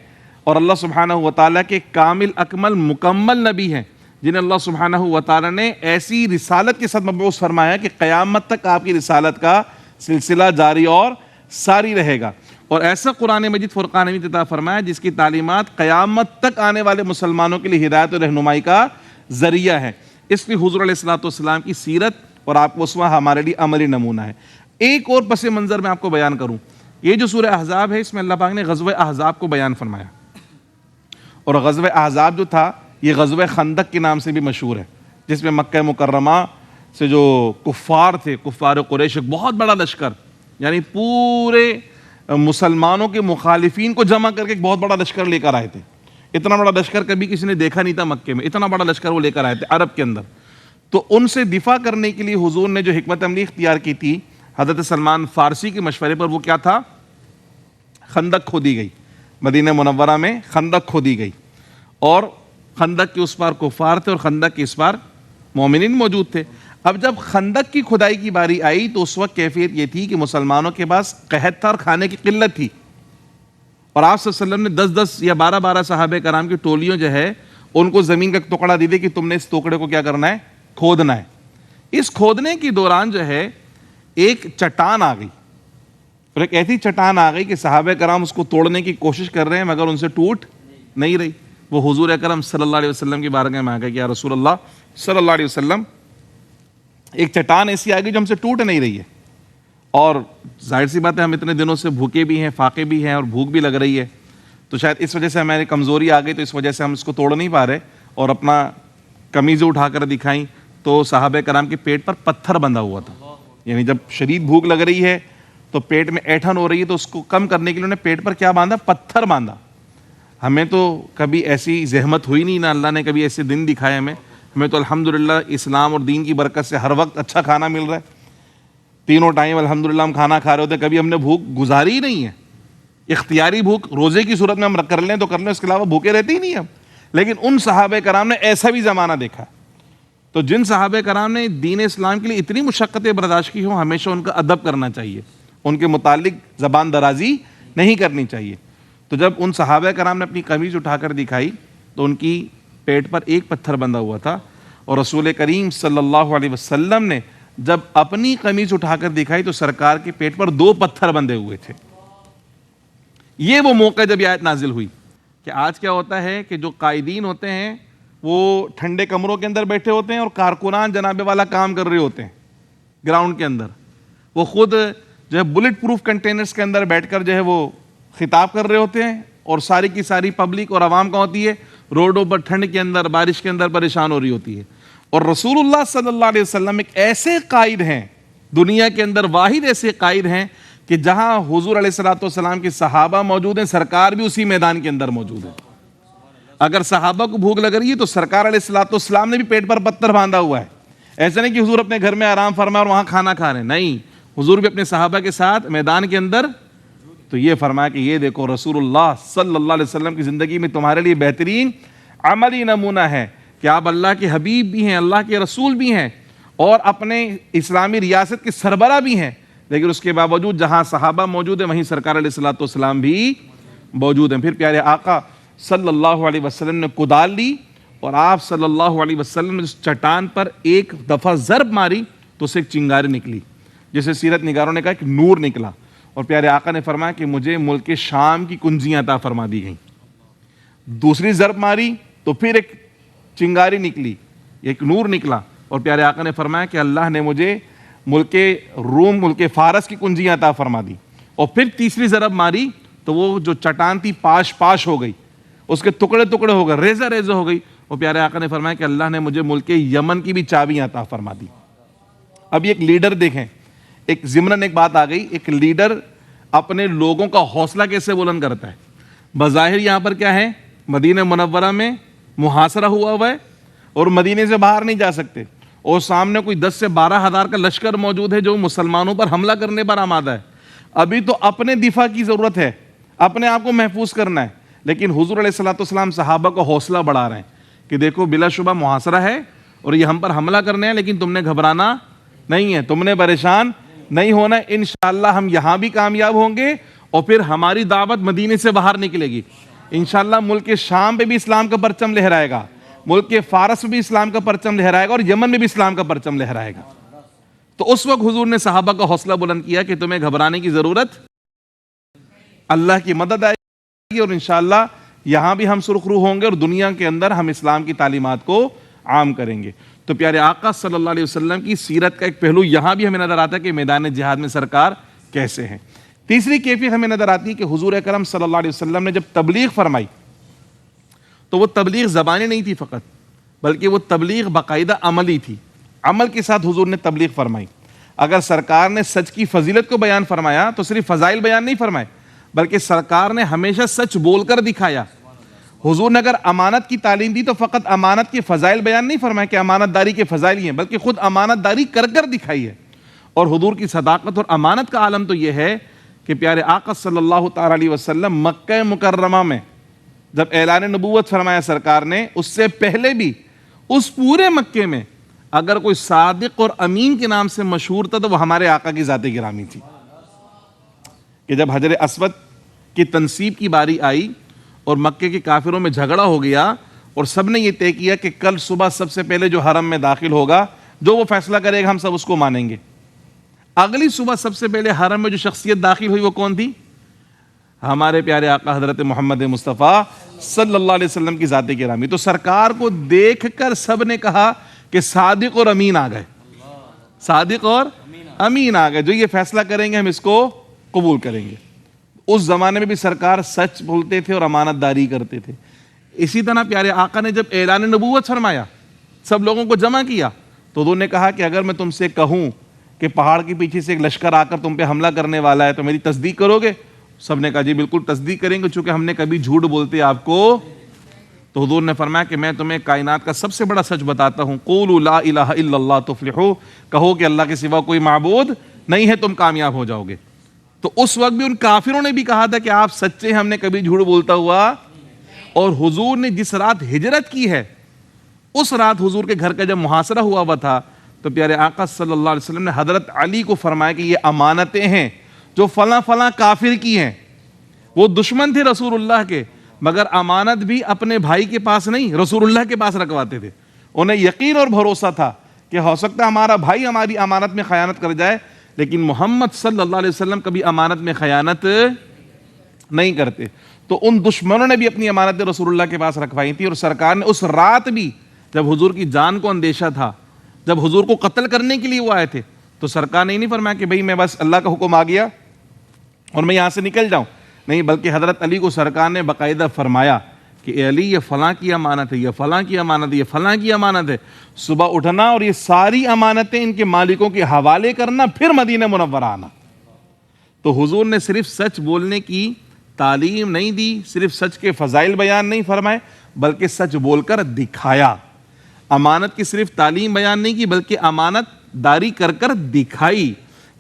اور اللہ سبحانہ و تعالیٰ کے کامل اکمل مکمل نبی ہیں، جنہیں اللہ سبحانہ و تعالیٰ نے ایسی رسالت کے ساتھ مبعوث فرمایا کہ قیامت تک آپ کی رسالت کا سلسلہ جاری اور ساری رہے گا. اور ایسا قرآن مجید فرقان حمید عطا فرمایا جس کی تعلیمات قیامت تک آنے والے مسلمانوں کے لیے ہدایت و رہنمائی کا ذریعہ ہے. اس لیے حضور علیہ الصلوۃ والسلام کی سیرت اور آپ کو اسوہ ہمارے لیے عملی نمونہ ہے. ایک اور پس منظر میں آپ کو بیان کروں، یہ جو سورہ احزاب ہے اس میں اللہ پاک نے غزوہ احزاب کو بیان فرمایا، اور غزوہ احزاب جو تھا یہ غزوہ خندق کے نام سے بھی مشہور ہے، جس میں مکہ مکرمہ سے جو کفار تھے، کفار قریش، ایک بہت بڑا لشکر، یعنی پورے مسلمانوں کے مخالفین کو جمع کر کے ایک بہت بڑا لشکر لے کر آئے تھے. اتنا بڑا لشکر کبھی کسی نے دیکھا نہیں تھا مکے میں، اتنا بڑا لشکر وہ لے کر آئے تھے عرب کے اندر. تو ان سے دفاع کرنے کے لیے حضور نے جو حکمت عملی اختیار کی تھی حضرت سلمان فارسی کے مشورے پر، وہ کیا تھا؟ خندق کھودی گئی، مدینہ منورہ میں خندق کھودی گئی، اور خندق کے اس پار کفار تھے اور خندق کے اس پار مومنین موجود تھے. اب جب خندق کی کھدائی کی باری آئی تو اس وقت کیفیت یہ تھی کہ مسلمانوں کے پاس قحط تھا اور کھانے کی قلت تھی، اور آپ صلی اللہ علیہ وسلم نے 10 یا 12 صحابہ کرام کی ٹولیوں جو ہے ان کو زمین کا ٹکڑا دی کہ تم نے اس ٹکڑے کو کیا کرنا ہے؟ کھودنا ہے. اس کھودنے کی دوران جو ہے ایک چٹان آ گئی، اور ایک ایسی چٹان آ گئی کہ صحابہ کرام اس کو توڑنے کی کوشش کر رہے ہیں مگر ان سے ٹوٹ نہیں رہی. وہ حضور اکرم صلی اللہ علیہ وسلم کی بارگاہ میں آ گئے کہ یا رسول اللہ صلی اللہ علیہ وسلم، ایک چٹان ایسی آ گئی جو ہم سے ٹوٹ نہیں رہی ہے، اور ظاہر سی بات ہے ہم اتنے دنوں سے بھوکے بھی ہیں، فاقے بھی ہیں، اور بھوک بھی لگ رہی ہے، تو شاید اس وجہ سے ہماری کمزوری آ گئی، تو اس وجہ سے ہم اس کو توڑ نہیں پا رہے. اور اپنا قمیضیں اٹھا کر دکھائیں تو صحابہ کرام کے پیٹ پر پتھر بندھا ہوا تھا. یعنی جب شدید بھوک لگ رہی ہے تو پیٹ میں ایٹھن ہو رہی ہے تو اس کو کم کرنے کے لیے انہوں نے پیٹ پر کیا باندھا؟ پتھر باندھا. ہمیں تو کبھی ایسی زحمت ہوئی نہیں، نہ اللہ نے کبھی ایسے دن دکھائے ہمیں تو الحمدللہ اسلام اور دین کی برکت سے ہر وقت اچھا کھانا مل رہا ہے، تینوں ٹائم الحمدللہ ہم کھانا کھا رہے ہوتے ہیں، کبھی ہم نے بھوک گزاری ہی نہیں ہے. اختیاری بھوک روزے کی صورت میں ہم کر لیں تو کر لیں، اس کے علاوہ بھوکے رہتے ہی نہیں ہم. لیکن ان صحابہ کرام نے ایسا بھی زمانہ دیکھا. تو جن صحابہ کرام نے دین اسلام کے لیے اتنی مشقتیں برداشت کی ہوں، ہمیشہ ان کا ادب کرنا چاہیے، ان کے متعلق زبان درازی نہیں کرنی چاہیے. تو جب ان صحابہ کرام نے اپنی قمیض اٹھا کر دکھائی تو ان کی پیٹ پر ایک پتھر بندھا ہوا تھا، اور رسول کریم صلی اللہ علیہ وسلم نے جب اپنی قمیض اٹھا کر دکھائی تو سرکار کے پیٹ پر 2 پتھر بندھے ہوئے تھے. یہ وہ موقع جب یہ آیت نازل ہوئی کہ آج کیا ہوتا ہے کہ جو قائدین ہوتے ہیں وہ ٹھنڈے کمروں کے اندر بیٹھے ہوتے ہیں اور کارکنان جناب والا کام کر رہے ہوتے ہیں گراؤنڈ کے اندر. وہ خود جو ہے بلٹ پروف کنٹینرز کے اندر بیٹھ کر جو ہے وہ خطاب کر رہے ہوتے ہیں، اور ساری کی ساری پبلک اور عوام کا ہوتی ہے روڈوں پر ٹھنڈ کے اندر بارش کے اندر پریشان ہو رہی ہوتی ہے. اور رسول اللہ صلی اللہ علیہ وسلم ایک ایسے قائد ہیں، دنیا کے اندر واحد ایسے قائد ہیں کہ جہاں حضور علیہ الصلوۃ والسلام کے صحابہ موجود ہیں، سرکار بھی اسی میدان کے اندر موجود ہے. اگر صحابہ کو بھوک لگ رہی ہے تو سرکار علیہ الصلوۃ والسلام نے بھی پیٹ پر پتھر باندھا ہوا ہے. ایسا نہیں کہ حضور اپنے گھر میں آرام فرما اور وہاں کھانا کھا رہے ہیں، نہیں، حضور بھی اپنے صحابہ کے ساتھ میدان کے اندر. تو یہ فرمایا کہ یہ دیکھو رسول اللہ صلی اللہ علیہ وسلم کی زندگی میں تمہارے لیے بہترین عملی نمونہ ہے کہ آپ اللہ کے حبیب بھی ہیں، اللہ کے رسول بھی ہیں، اور اپنے اسلامی ریاست کے سربراہ بھی ہیں، لیکن اس کے باوجود جہاں صحابہ موجود ہیں وہیں سرکار علیہ الصلوۃ والسلام بھی موجود ہیں. پھر پیارے آقا صلی اللہ علیہ وسلم نے کدال لی اور آپ صلی اللہ علیہ وسلم نے اس چٹان پر ایک دفعہ ضرب ماری تو اسے ایک چنگاری نکلی، جسے سیرت نگاروں نے کہا کہ نور نکلا. اور پیارے آقا نے فرمایا کہ مجھے ملک شام کی کنجیاں عطا فرما دی گئیں. دوسری ضرب ماری تو پھر ایک چنگاری نکلی، ایک نور نکلا. اور پیارے آقا نے فرمایا کہ اللہ نے مجھے ملک روم، ملک فارس کی کنجیاں عطا فرما دی. اور پھر تیسری ضرب ماری تو وہ جو چٹان تھی پاش پاش ہو گئی، اس کے ٹکڑے ٹکڑے ہو گئے، ریزہ ریزہ ہو گئی. اور پیارے آقا نے فرمایا کہ اللہ نے مجھے ملک یمن کی بھی چابیاں عطا فرما دی. اب ایک لیڈر دیکھیں، ایک ضمناً ایک بات آ گئی، ایک لیڈر اپنے لوگوں کا حوصلہ کیسے بلند کرتا ہے. بظاہر یہاں پر کیا ہے، مدینہ منورہ میں محاصرہ ہوا ہے اور مدینے سے باہر نہیں جا سکتے، اور سامنے کوئی 10 سے 12 ہزار کا لشکر موجود ہے جو مسلمانوں پر حملہ کرنے پر آمادہ ہے. ابھی تو اپنے دفاع کی ضرورت ہے، اپنے آپ کو محفوظ کرنا ہے. لیکن حضور علیہ الصلوۃ والسلام صحابہ کو حوصلہ بڑھا رہے ہیں کہ دیکھو بلا شبہ محاصرہ ہے اور یہ ہم پر حملہ کرنے ہیں، لیکن تم نے گھبرانا نہیں ہے، تم نے پریشان نہیں ہونا. انشاءاللہ ہم یہاں بھی کامیاب ہوں گے اور پھر ہماری دعوت مدینے سے باہر نکلے گی. انشاءاللہ ملک شام پہ بھی اسلام کا پرچم لہرائے گا، ملک فارس میں بھی اسلام کا پرچم لہرائے گا، اور یمن میں بھی اسلام کا پرچم لہرائے گا. تو اس وقت حضور نے صحابہ کا حوصلہ بلند کیا کہ تمہیں گھبرانے کی ضرورت، اللہ کی مدد آئے گی، اور انشاءاللہ یہاں بھی ہم سرخ رو ہوں گے اور دنیا کے اندر ہم اسلام کی تعلیمات کو عام کریں گے. تو پیارے آقا صلی اللہ علیہ وسلم کی سیرت کا ایک پہلو یہاں بھی ہمیں نظر آتا ہے کہ میدان جہاد میں سرکار کیسے ہیں. تیسری کیفیت ہمیں نظر آتی ہے کہ حضور اکرم صلی اللہ علیہ وسلم نے جب تبلیغ فرمائی تو وہ تبلیغ زبانی نہیں تھی فقط، بلکہ وہ تبلیغ باقاعدہ عملی تھی. عمل کے ساتھ حضور نے تبلیغ فرمائی. اگر سرکار نے سچ کی فضیلت کو بیان فرمایا تو صرف فضائل بیان نہیں فرمائے، بلکہ سرکار نے ہمیشہ سچ بول کر دکھایا. حضور نے اگر امانت کی تعلیم دی تو فقط امانت کے فضائل بیان نہیں فرمائے کہ امانت داری کے فضائل ہی ہیں، بلکہ خود امانت داری کر کر دکھائی ہے. اور حضور کی صداقت اور امانت کا عالم تو یہ ہے کہ پیارے آقا صلی اللہ تعالی علیہ وسلم مکہ مکرمہ میں جب اعلان نبوت فرمایا سرکار نے، اس سے پہلے بھی اس پورے مکے میں اگر کوئی صادق اور امین کے نام سے مشہور تھا تو وہ ہمارے آقا کی ذات گرامی تھی. کہ جب حجر اسود کی تنصیب کی باری آئی اور مکے کے کافروں میں جھگڑا ہو گیا اور سب نے یہ طے کیا کہ کل صبح سب سے پہلے جو حرم میں داخل ہوگا، جو وہ فیصلہ کرے گا ہم سب اس کو مانیں گے. اگلی صبح سب سے پہلے حرم میں جو شخصیت داخل ہوئی وہ کون تھی؟ ہمارے پیارے آقا حضرت محمد مصطفیٰ صلی اللہ علیہ وسلم کی ذات گرامی. تو سرکار کو دیکھ کر سب نے کہا کہ صادق اور امین آ گئے، صادق اور امین آ گئے، جو یہ فیصلہ کریں گے ہم اس کو قبول کریں گے. اس زمانے میں بھی سرکار سچ بولتے تھے اور امانت داری کرتے تھے. اسی طرح پیارے آقا نے جب اعلان نبوت فرمایا، سب لوگوں کو جمع کیا، تو انہوں نے کہا کہ اگر میں تم سے کہوں کہ پہاڑ کے پیچھے سے ایک لشکر آ کر تم پہ حملہ کرنے والا ہے تو میری تصدیق کرو گے؟ سب نے کہا جی بالکل تصدیق کریں گے، چونکہ ہم نے کبھی جھوٹ بولتے آپ کو. تو حضور نے فرمایا کہ میں تمہیں کائنات کا سب سے بڑا سچ بتاتا ہوں، قولوا لا الہ الا اللہ تفلحوا، کہو کہ اللہ کے سوا کوئی معبود نہیں ہے، تم کامیاب ہو جاؤ گے. تو اس وقت بھی ان کافروں نے بھی کہا تھا کہ آپ سچے ہیں، ہم نے کبھی جھوٹ بولتا ہوا. اور حضور نے جس رات ہجرت کی ہے اس رات حضور کے گھر کا جب محاصرہ ہوا تھا تو پیارے آقا صلی اللہ علیہ وسلم نے حضرت علی کو فرمایا کہ یہ امانتیں ہیں جو فلاں فلاں کافر کی ہیں. وہ دشمن تھے رسول اللہ کے، مگر امانت بھی اپنے بھائی کے پاس نہیں، رسول اللہ کے پاس رکھواتے تھے. انہیں یقین اور بھروسہ تھا کہ ہو سکتا ہے ہمارا بھائی ہماری امانت میں خیانت کر جائے، لیکن محمد صلی اللہ علیہ وسلم کبھی امانت میں خیانت نہیں کرتے. تو ان دشمنوں نے بھی اپنی امانتیں رسول اللہ کے پاس رکھوائی تھی. اور سرکار نے اس رات بھی جب حضور کی جان کو اندیشہ تھا، جب حضور کو قتل کرنے کے لیے وہ آئے تھے، تو سرکار نے نہیں فرمایا کہ بھئی میں بس اللہ کا حکم آ گیا اور میں یہاں سے نکل جاؤں. نہیں، بلکہ حضرت علی کو سرکار نے باقاعدہ فرمایا کہ اے علی، یہ فلاں کی امانت ہے، یہ فلاں کی امانت ہے، یہ فلاں کی امانت ہے. صبح اٹھنا اور یہ ساری امانتیں ان کے مالکوں کے حوالے کرنا، پھر مدینہ منورہ آنا. تو حضور نے صرف سچ بولنے کی تعلیم نہیں دی، صرف سچ کے فضائل بیان نہیں فرمائے، بلکہ سچ بول کر دکھایا. امانت کی صرف تعلیم بیان نہیں کی، بلکہ امانت داری کر کر دکھائی.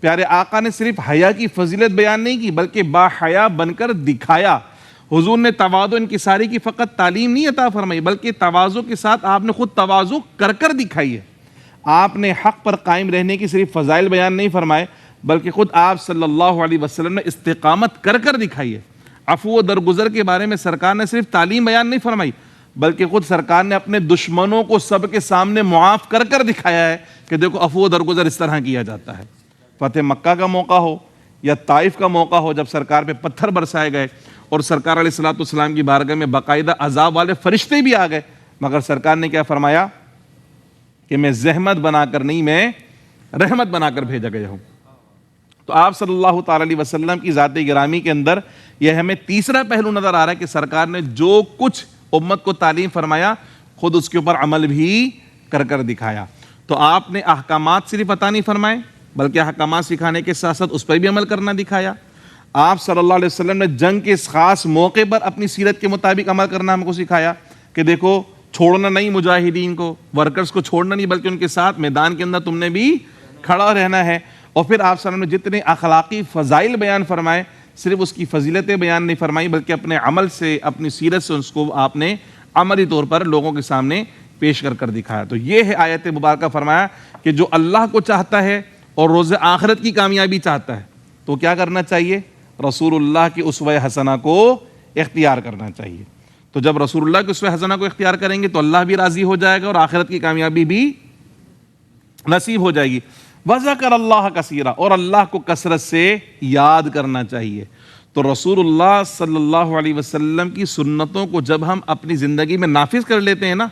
پیارے آقا نے صرف حیا کی فضیلت بیان نہیں کی، بلکہ با حیا بن کر دکھایا. حضور نے تواضع انکساری کی فقط تعلیم نہیں عطا فرمائی، بلکہ تواضع کے ساتھ آپ نے خود تواضع کر کر دکھائی ہے. آپ نے حق پر قائم رہنے کی صرف فضائل بیان نہیں فرمائے، بلکہ خود آپ صلی اللہ علیہ وسلم نے استقامت کر کر دکھائی ہے. عفو و درگزر کے بارے میں سرکار نے صرف تعلیم بیان نہیں فرمائی، بلکہ خود سرکار نے اپنے دشمنوں کو سب کے سامنے معاف کر کر دکھایا ہے کہ دیکھو عفو و درگزر اس طرح کیا جاتا ہے. فتح مکہ کا موقع ہو یا طائف کا موقع ہو، جب سرکار پہ پتھر برسائے گئے اور سرکار علیہ الصلوۃ والسلام کی بارگاہ میں باقاعدہ عذاب والے فرشتے بھی آ گئے، مگر سرکار نے کیا فرمایا کہ میں زحمت بنا کر نہیں، میں رحمت بنا کر بھیجا گیا ہوں. تو آپ صلی اللہ تعالی علیہ وسلم کی ذات گرامی کے اندر یہ ہمیں تیسرا پہلو نظر آ رہا ہے کہ سرکار نے جو کچھ امت کو تعلیم فرمایا، خود اس کے اوپر عمل بھی کر کر دکھایا. تو آپ نے احکامات صرف عطا نہیں فرمائے، بلکہ احکامات سکھانے کے ساتھ ساتھ اس پر بھی عمل کرنا دکھایا. آپ صلی اللہ علیہ وسلم نے جنگ کے اس خاص موقع پر اپنی سیرت کے مطابق عمل کرنا ہم کو سکھایا کہ دیکھو، چھوڑنا نہیں مجاہدین کو، ورکرز کو چھوڑنا نہیں، بلکہ ان کے ساتھ میدان کے اندر تم نے بھی کھڑا رہنا ہے. اور پھر آپ صلی اللہ علیہ وسلم نے جتنے اخلاقی فضائل بیان فرمائے، صرف اس کی فضیلتیں بیان نہیں فرمائی، بلکہ اپنے عمل سے، اپنی سیرت سے اس کو آپ نے عملی طور پر لوگوں کے سامنے پیش کر کر دکھایا. تو یہ ہے آیت مبارکہ، فرمایا کہ جو اللہ کو چاہتا ہے اور روز آخرت کی کامیابی چاہتا ہے تو کیا کرنا چاہیے؟ رسول اللہ کی اسوہ حسنہ کو اختیار کرنا چاہیے. تو جب رسول اللہ کی اسوہ حسنہ کو اختیار کریں گے تو اللہ بھی راضی ہو جائے گا اور آخرت کی کامیابی بھی نصیب ہو جائے گی. وَذَكَرَ اللَّهَ كَثِيرًا، اور اللہ کو کثرت سے یاد کرنا چاہیے. تو رسول اللہ صلی اللہ علیہ وسلم کی سنتوں کو جب ہم اپنی زندگی میں نافذ کر لیتے ہیں نا،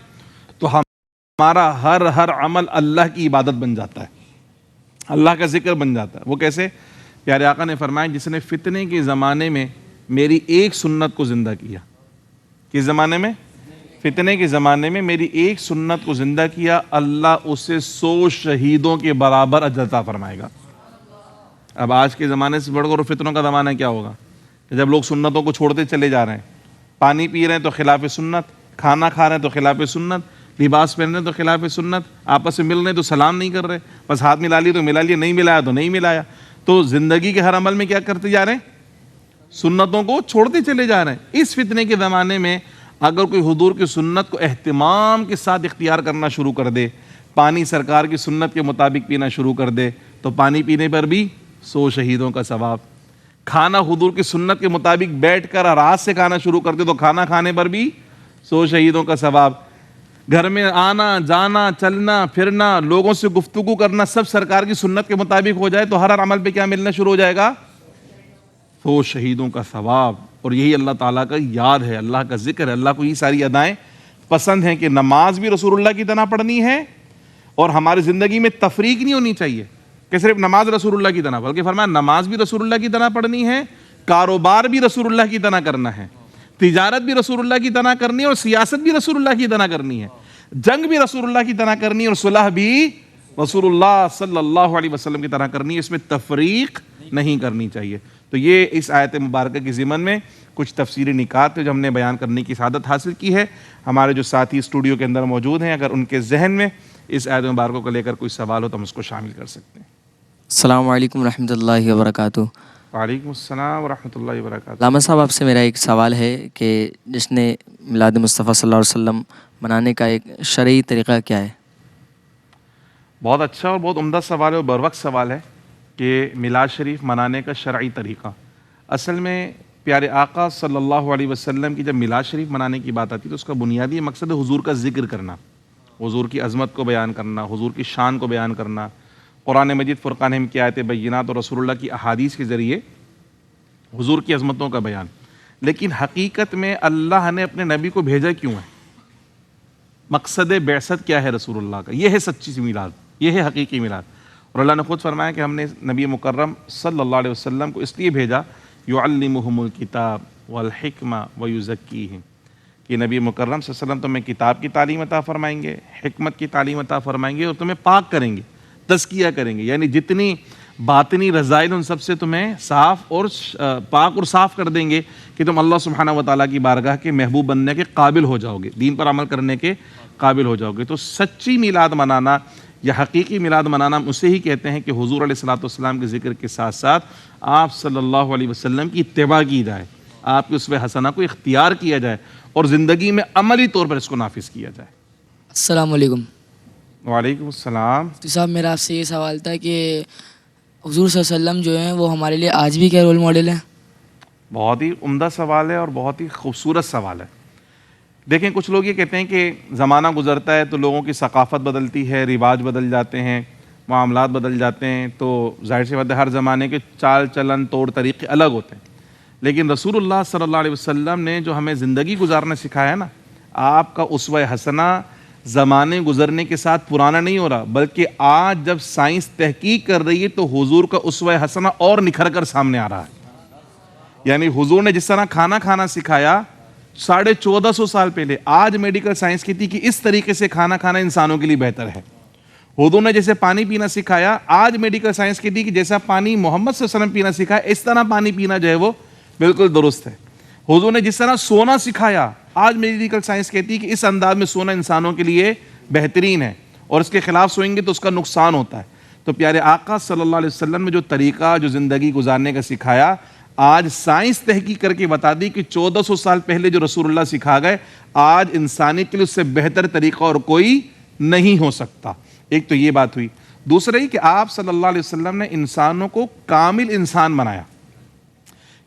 تو ہمارا ہر عمل اللہ کی عبادت بن جاتا ہے، اللہ کا ذکر بن جاتا ہے. وہ کیسے؟ پیارے آقا نے فرمایا جس نے فتنے کے زمانے میں میری ایک سنت کو زندہ کیا. کس زمانے میں؟ فتنے کے زمانے میں میری ایک سنت کو زندہ کیا، اللہ اسے 100 شہیدوں کے برابر اجر عطا فرمائے گا. اب آج کے زمانے سے بڑھ کر فتنوں کا زمانہ کیا ہوگا کہ جب لوگ سنتوں کو چھوڑتے چلے جا رہے ہیں. پانی پی رہے ہیں تو خلاف سنت، کھانا کھا رہے ہیں تو خلاف سنت، لباس پہن رہے ہیں تو خلاف سنت، آپس میں مل رہے ہیں تو سلام نہیں کر رہے، بس ہاتھ ملا لیے تو ملا لیے، نہیں ملایا تو نہیں ملایا. تو زندگی کے ہر عمل میں کیا کرتے جا رہے ہیں؟ سنتوں کو چھوڑتے چلے جا رہے ہیں. اس فتنے کے زمانے میں اگر کوئی حضور کی سنت کو اہتمام کے ساتھ اختیار کرنا شروع کر دے، پانی سرکار کی سنت کے مطابق پینا شروع کر دے، تو پانی پینے پر بھی 100 شہیدوں کا ثواب. کھانا حضور کی سنت کے مطابق بیٹھ کر رات سے کھانا شروع کر دے تو کھانا کھانے پر بھی 100 شہیدوں کا ثواب. گھر میں آنا جانا، چلنا پھرنا، لوگوں سے گفتگو کرنا، سب سرکار کی سنت کے مطابق ہو جائے تو ہر عمل پہ کیا ملنا شروع ہو جائے گا؟ 100 شہیدوں کا ثواب. اور یہی اللہ تعالیٰ کا یاد ہے، اللہ کا ذکر ہے. اللہ کو یہ ساری ادائیں پسند ہیں کہ نماز بھی رسول اللہ کی طرح پڑھنی ہے، اور ہماری زندگی میں تفریق نہیں ہونی چاہیے کہ صرف نماز رسول اللہ کی طرح، بلکہ فرمایا نماز بھی رسول اللہ کی طرح پڑھنی ہے، کاروبار بھی رسول اللہ کی طرح کرنا ہے، تجارت بھی رسول اللہ کی طرح کرنی ہے، اور سیاست بھی رسول اللہ کی طرح کرنی ہے، جنگ بھی رسول اللہ کی طرح کرنی ہے، اور صلح بھی رسول اللہ صلی اللہ علیہ وسلم کی طرح کرنی ہے. اس میں تفریق نہیں کرنی چاہیے. تو یہ اس آیت مبارکہ کے ضمن میں کچھ تفسیری نکات جو ہم نے بیان کرنے کی سعادت حاصل کی ہے. ہمارے جو ساتھی اسٹوڈیو کے اندر موجود ہیں، اگر ان کے ذہن میں اس آیت مبارکہ کو لے کر کوئی سوال ہو تو ہم اس کو شامل کر سکتے ہیں. السلام علیکم ورحمۃ اللہ وبرکاتہ. وعلیکم السلام ورحمۃ اللہ وبرکاتہ. علامہ صاحب آپ سے میرا ایک سوال ہے کہ جشن میلاد مصطفیٰ صلی اللہ علیہ وسلم منانے کا ایک شرعی طریقہ کیا ہے؟ بہت اچھا اور بہت عمدہ سوال ہے اور بروقت سوال ہے کہ میلاد شریف منانے کا شرعی طریقہ. اصل میں پیارے آقا صلی اللہ علیہ وسلم کی جب میلاد شریف منانے کی بات آتی ہے تو اس کا بنیادی مقصد ہے حضور کا ذکر کرنا، حضور کی عظمت کو بیان کرنا، حضور کی شان کو بیان کرنا. قرآن مجید فرقان حمید کی آیت بینات اور رسول اللہ کی احادیث کے ذریعے حضور کی عظمتوں کا بیان. لیکن حقیقت میں اللہ نے اپنے نبی کو بھیجا کیوں ہے؟ مقصد بعثت کیا ہے رسول اللہ کا؟ یہ ہے سچی سی میلاد، یہ ہے حقیقی میلاد. اور اللہ نے خود فرمایا کہ ہم نے نبی مکرم صلی اللہ علیہ وسلم کو اس لیے بھیجا یعلمہم الکتاب والحکمہ ویزکیہم، کہ نبی مکرم صلی اللہ علیہ وسلم تمہیں کتاب کی تعلیم عطا فرمائیں گے، حکمت کی تعلیم عطا فرمائیں گے اور تمہیں پاک کریں گے، تزکیہ کریں گے، یعنی جتنی باطنی رذائل ان سب سے تمہیں صاف اور پاک اور صاف کر دیں گے کہ تم اللہ سبحانہ و تعالیٰ کی بارگاہ کے محبوب بننے کے قابل ہو جاؤ گے، دین پر عمل کرنے کے قابل ہو جاؤ گے. تو سچی میلاد منانا یا حقیقی میلاد منانا ہم اسے ہی کہتے ہیں کہ حضور علیہ الصلوۃ والسلام کے ذکر کے ساتھ ساتھ آپ صلی اللہ علیہ وسلم کی اتباع کی جائے، آپ کی اسوہ حسنہ کو اختیار کیا جائے اور زندگی میں عملی طور پر اس کو نافذ کیا جائے. السلام علیکم. وعلیکم السلام. مفتی صاحب میرا آپ سے یہ سوال تھا کہ حضور صلی اللہ علیہ وسلم جو ہیں وہ ہمارے لیے آج بھی کیا رول ماڈل ہیں؟ بہت ہی عمدہ سوال ہے اور بہت ہی خوبصورت سوال ہے. دیکھیں کچھ لوگ یہ کہتے ہیں کہ زمانہ گزرتا ہے تو لوگوں کی ثقافت بدلتی ہے، رواج بدل جاتے ہیں، معاملات بدل جاتے ہیں، تو ظاہر سی بات ہے ہر زمانے کے چال چلن طور طریقے الگ ہوتے ہیں. لیکن رسول اللہ صلی اللہ علیہ وسلم نے جو ہمیں زندگی گزارنا سکھایا ہے نا، آپ کا اسوہ حسنہ زمانے گزرنے کے ساتھ پرانا نہیں ہو رہا، بلکہ آج جب سائنس تحقیق کر رہی ہے تو حضور کا اسوہ حسنہ اور نکھر کر سامنے آ رہا ہے. یعنی حضور نے جس طرح کھانا کھانا سکھایا 1450 سال پہلے، آج میڈیکل سائنس کہتی کہ اس طریقے سے کھانا کھانا انسانوں کے لیے بہتر ہے. حضور نے جیسے پانی پینا سکھایا، آج میڈیکل سائنس کہتی کہ جیسا پانی محمد صلی اللہ علیہ وسلم پینا سکھایا اس طرح پانی پینا جو ہے وہ بالکل درست ہے. حضور نے جس طرح سونا سکھایا، آج میڈیکل سائنس کہتی ہے کہ اس انداز میں سونا انسانوں کے لیے بہترین ہے اور اس کے خلاف سوئیں گے تو اس کا نقصان ہوتا ہے. تو پیارے آقا صلی اللہ علیہ وسلم نے جو طریقہ جو زندگی گزارنے کا سکھایا، آج سائنس تحقیق کر کے بتا دی کہ 1400 سال پہلے جو رسول اللہ سکھا گئے، آج انسانیت کے لیے اس سے بہتر طریقہ اور کوئی نہیں ہو سکتا. ایک تو یہ بات ہوئی. دوسرا یہ کہ آپ صلی اللہ علیہ وسلم نے انسانوں کو کامل انسان بنایا،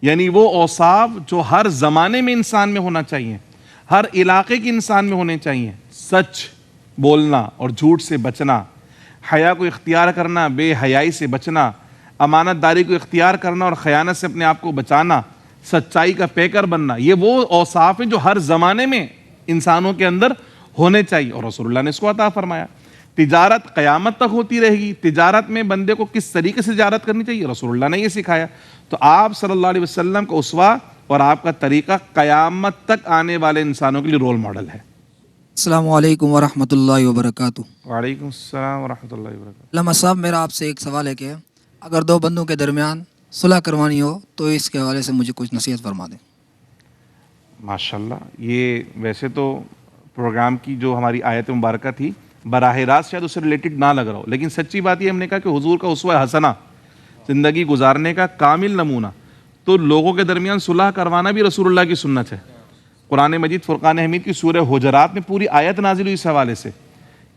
یعنی وہ اوصاف جو ہر زمانے میں انسان میں ہونا چاہیے، ہر علاقے کے انسان میں ہونے چاہیے: سچ بولنا اور جھوٹ سے بچنا، حیا کو اختیار کرنا، بے حیائی سے بچنا، امانت داری کو اختیار کرنا اور خیانت سے اپنے آپ کو بچانا، سچائی کا پیکر بننا. یہ وہ اوصاف ہیں جو ہر زمانے میں انسانوں کے اندر ہونے چاہیے اور رسول اللہ نے اس کو عطا فرمایا. تجارت قیامت تک ہوتی رہے گی. تجارت میں بندے کو کس طریقے سے تجارت کرنی چاہیے، رسول اللہ نے یہ سکھایا. تو آپ صلی اللہ علیہ وسلم کا اسوہ اور آپ کا طریقہ قیامت تک آنے والے انسانوں کے لیے رول ماڈل ہے. السلام علیکم ورحمۃ اللہ وبرکاتہ. وعلیکم السلام ورحمۃ اللہ وبرکاتہ. علامہ صاحب میرا آپ سے ایک سوال ہے کہ اگر دو بندوں کے درمیان صلح کروانی ہو تو اس کے حوالے سے مجھے کچھ نصیحت فرما دیں. ماشاءاللہ، یہ ویسے تو پروگرام کی جو ہماری آیت مبارکہ تھی براہ راست شاید اس سے ریلیٹڈ نہ لگ رہا ہو، لیکن سچی بات یہ ہم نے کہا کہ حضور کا اسوہ حسنہ، زندگی گزارنے کا کامل نمونہ، تو لوگوں کے درمیان صلح کروانا بھی رسول اللہ کی سنت ہے. قرآن مجید فرقان حمید کی سورہ حجرات میں پوری آیت نازل ہوئی اس حوالے سے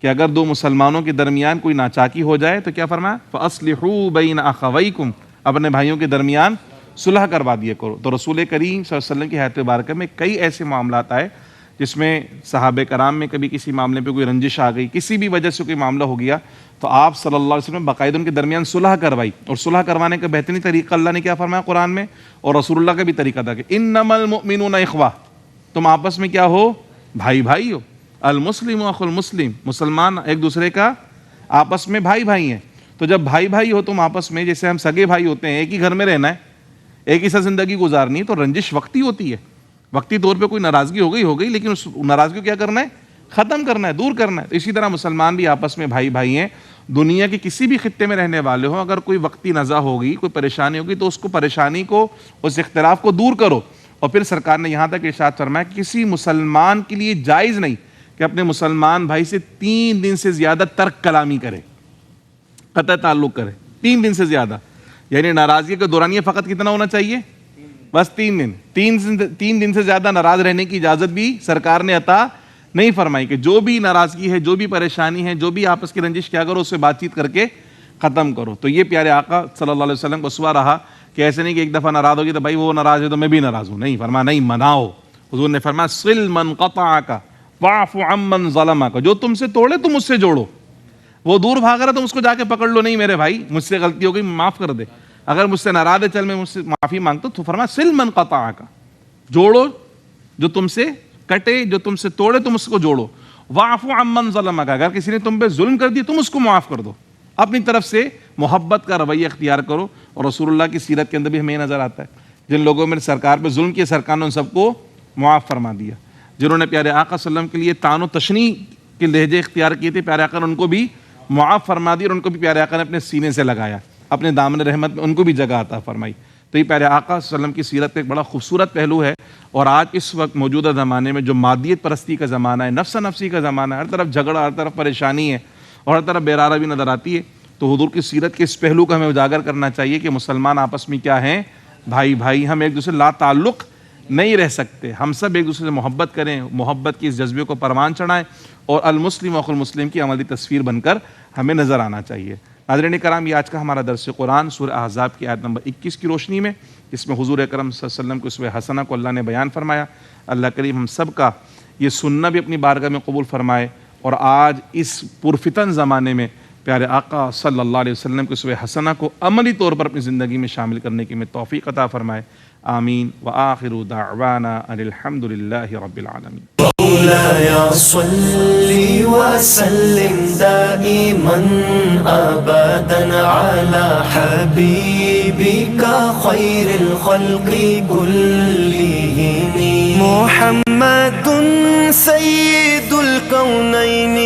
کہ اگر دو مسلمانوں کے درمیان کوئی ناچاکی ہو جائے تو کیا فرمایا؟ فَأَصْلِحُوا بَيْنَ أَخَوَيْكُمْ، اپنے بھائیوں کے درمیان صلح کروا دیا کرو. تو رسول کریم صلی اللہ علیہ وسلم کی حیات مبارکہ میں کئی ایسے معاملات آئے جس میں صحابہ کرام میں کبھی کسی معاملے پہ کوئی رنجش آ گئی، کسی بھی وجہ سے کوئی معاملہ ہو گیا تو آپ صلی اللہ علیہ وسلم باقاعدہ ان کے درمیان صلح کروائی. اور صلح کروانے کا بہترین طریقہ اللہ نے کیا فرمایا قرآن میں، اور رسول اللہ کا بھی طریقہ تھا کہ انما المؤمنون اخوہ، تم آپس میں کیا ہو؟ بھائی بھائی ہو. المسلم اخو المسلم، مسلمان ایک دوسرے کا آپس میں بھائی بھائی ہیں. تو جب بھائی بھائی ہو تم آپس میں، جیسے ہم سگے بھائی ہوتے ہیں، ایک ہی گھر میں رہنا ہے، ایک ہی ساتھ زندگی گزارنی ہے، تو رنجش وقتی ہوتی ہے، وقتی طور پہ کوئی ناراضگی ہو گئی لیکن اس ناراضگی کو کیا کرنا ہے؟ ختم کرنا ہے، دور کرنا ہے. تو اسی طرح مسلمان بھی آپس میں بھائی بھائی ہیں. دنیا کے کسی بھی خطے میں رہنے والے ہوں، اگر کوئی وقتی نزاع ہوگی، کوئی پریشانی ہوگی تو اس کو پریشانی کو، اس اختلاف کو دور کرو. اور پھر سرکار نے یہاں تک ارشاد فرمایا کہ کسی مسلمان کے لیے جائز نہیں کہ اپنے مسلمان بھائی سے 3 دن سے زیادہ ترک کلامی کرے، قطع تعلق کرے. 3 دن سے زیادہ یعنی ناراضگی کا دورانیہ فقط کتنا ہونا چاہیے؟ بس 3 دن. 3 دن سے زیادہ ناراض رہنے کی اجازت بھی سرکار نے عطا نہیں فرمائی کہ جو بھی ناراضگی ہے، جو بھی پریشانی ہے، جو بھی آپس کی رنجش کیا کرو، اس سے بات چیت کر کے ختم کرو. تو یہ پیارے آقا صلی اللہ علیہ وسلم کو اسوہ رہا کہ ایسے نہیں کہ ایک دفعہ ناراض ہوگی تو بھائی وہ ناراض ہے تو میں بھی ناراض ہوں. نہیں، فرمایا نہیں، مناؤ. حضور نے فرمایا صل من قطعک واعف عمن ظلمک، جو تم سے توڑے تم اس سے جوڑو. وہ دور بھاگ رہا تم اس کو جا کے پکڑ لو، نہیں میرے بھائی مجھ سے غلطی ہو گئی معاف کر دے، اگر مجھ سے ناراض ہے چل میں مجھ سے معافی مانگتا ہوں. تو فرمایا صل من قطعک، جوڑو جو تم سے کٹے، جو تم سے توڑے تم اس کو جوڑو. واعف عمن ظلمک، اگر کسی نے تم پہ ظلم کر دیا تم اس کو معاف کر دو. اپنی طرف سے محبت کا رویہ اختیار کرو. اور رسول اللہ کی سیرت کے اندر بھی ہمیں یہ نظر آتا ہے جن لوگوں میں سرکار پہ ظلم کیا سرکار نے ان سب کو معاف فرما دیا. جنہوں نے پیارے آقا صلی اللہ علیہ وسلم کے لیے طعن و تشنیع کے لہجے اختیار کیے تھے پیارے آقا نے ان کو بھی معاف فرما دی اور ان کو بھی پیارے آقا نے اپنے سینے سے لگایا، اپنے دامن رحمت میں ان کو بھی جگہ عطا فرمائی. تو یہ پیارے آقا صلی اللہ علیہ وسلم کی سیرت کا ایک بڑا خوبصورت پہلو ہے. اور آج اس وقت موجودہ زمانے میں جو مادیت پرستی کا زمانہ ہے، نفس نفسی کا زمانہ ہے، ہر طرف جھگڑا، ہر طرف پریشانی ہے اور ہر طرف بیرارہ بھی نظر آتی ہے. تو حضور کی سیرت کے اس پہلو کو ہمیں اجاگر کرنا چاہیے کہ مسلمان آپس میں کیا ہیں؟ بھائی بھائی. ہم ایک دوسرے لا تعلق نہیں رہ سکتے. ہم سب ایک دوسرے سے محبت کریں، محبت کی اس جذبے کو پروان چڑھائیں اور المسلم اخو المسلم کی عملی تصویر بن کر ہمیں نظر آنا چاہیے. ناظرین کرام، یہ آج کا ہمارا درس قرآن سورہ احزاب کی آیت نمبر 21 کی روشنی میں، اس میں حضور اکرم صلی اللہ علیہ وسلم کو اسوہ حسنہ کو اللہ نے بیان فرمایا. اللہ کریم ہم سب کا یہ سننا بھی اپنی بارگاہ میں قبول فرمائے اور آج اس پرفتن زمانے میں پیارے آقا صلی اللہ علیہ وسلم کو اسوہ حسنہ کو عملی طور پر اپنی زندگی میں شامل کرنے کی ہمیں توفیق عطا فرمائے. آمین. وآخر دعوانا ان الحمد للہ رب العالمین. مولاي صل وسلم دائما ابدا على حبيبك خير الخلق كلهم محمد سيد الكونين